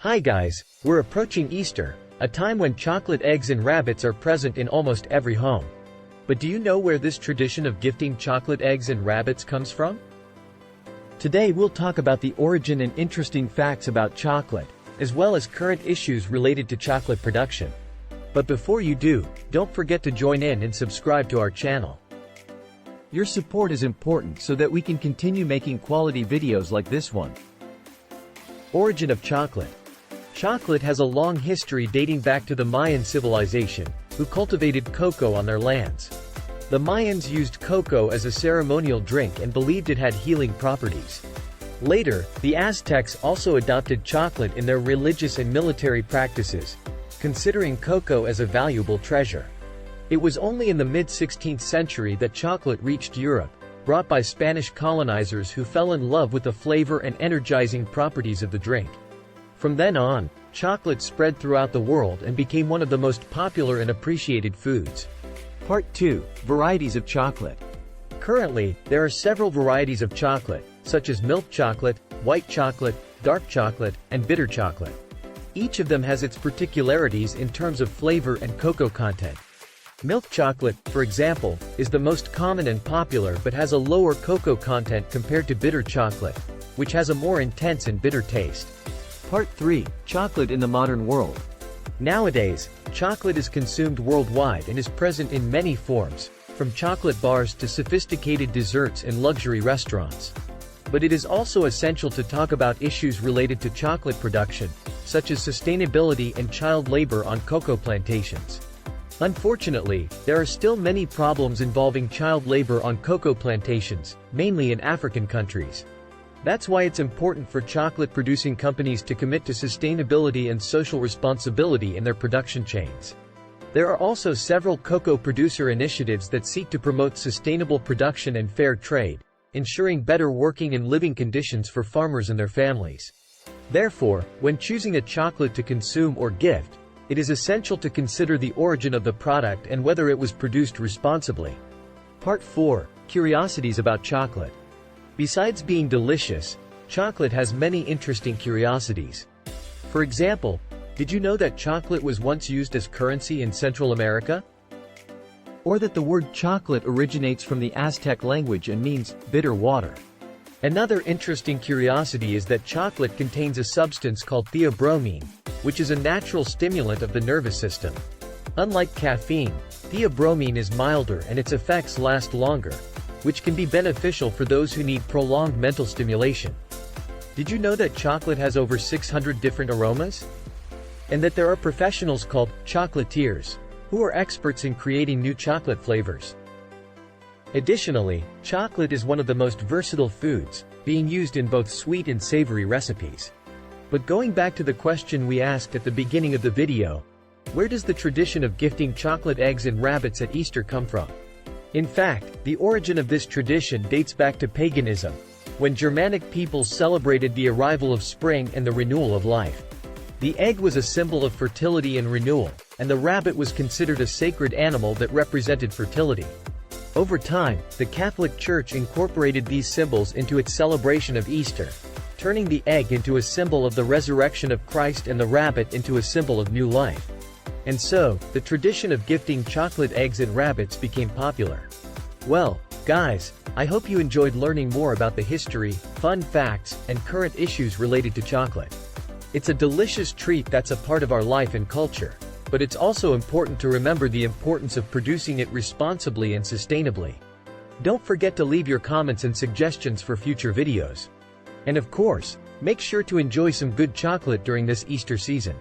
Hi guys, we're approaching Easter, a time when chocolate eggs and rabbits are present in almost every home. But do you know where this tradition of gifting chocolate eggs and rabbits comes from? Today we'll talk about the origin and interesting facts about chocolate, as well as current issues related to chocolate production. But before you do, don't forget to join in and subscribe to our channel. Your support is important so that we can continue making quality videos like this one. Origin of chocolate. Chocolate has a long history dating back to the Mayan civilization, who cultivated cocoa on their lands. The Mayans used cocoa as a ceremonial drink and believed it had healing properties. Later, the Aztecs also adopted chocolate in their religious and military practices, considering cocoa as a valuable treasure. It was only in the mid-16th century that chocolate reached Europe, brought by Spanish colonizers who fell in love with the flavor and energizing properties of the drink. From then on, chocolate spread throughout the world and became one of the most popular and appreciated foods. Part 2. Varieties of chocolate. Currently, there are several varieties of chocolate, such as milk chocolate, white chocolate, dark chocolate, and bitter chocolate. Each of them has its particularities in terms of flavor and cocoa content. Milk chocolate, for example, is the most common and popular but has a lower cocoa content compared to bitter chocolate, which has a more intense and bitter taste. Part 3. Chocolate in the modern world. Nowadays, chocolate is consumed worldwide and is present in many forms, from chocolate bars to sophisticated desserts in luxury restaurants. But it is also essential to talk about issues related to chocolate production, such as sustainability and child labor on cocoa plantations. Unfortunately, there are still many problems involving child labor on cocoa plantations, mainly in African countries. That's why it's important for chocolate-producing companies to commit to sustainability and social responsibility in their production chains. There are also several cocoa producer initiatives that seek to promote sustainable production and fair trade, ensuring better working and living conditions for farmers and their families. Therefore, when choosing a chocolate to consume or gift, it is essential to consider the origin of the product and whether it was produced responsibly. Part 4. Curiosities about chocolate. Besides being delicious, chocolate has many interesting curiosities. For example, did you know that chocolate was once used as currency in Central America? Or that the word chocolate originates from the Aztec language and means bitter water? Another interesting curiosity is that chocolate contains a substance called theobromine, which is a natural stimulant of the nervous system. Unlike caffeine, theobromine is milder and its effects last longer, which can be beneficial for those who need prolonged mental stimulation. Did you know that chocolate has over 600 different aromas? And that there are professionals called chocolatiers, who are experts in creating new chocolate flavors. Additionally, chocolate is one of the most versatile foods, being used in both sweet and savory recipes. But going back to the question we asked at the beginning of the video, where does the tradition of gifting chocolate eggs and rabbits at Easter come from? In fact, the origin of this tradition dates back to paganism, when Germanic peoples celebrated the arrival of spring and the renewal of life. The egg was a symbol of fertility and renewal, and the rabbit was considered a sacred animal that represented fertility. Over time, the Catholic Church incorporated these symbols into its celebration of Easter, turning the egg into a symbol of the resurrection of Christ and the rabbit into a symbol of new life. And so, the tradition of gifting chocolate eggs and rabbits became popular. Well, guys, I hope you enjoyed learning more about the history, fun facts, and current issues related to chocolate. It's a delicious treat that's a part of our life and culture, but it's also important to remember the importance of producing it responsibly and sustainably. Don't forget to leave your comments and suggestions for future videos. And of course, make sure to enjoy some good chocolate during this Easter season.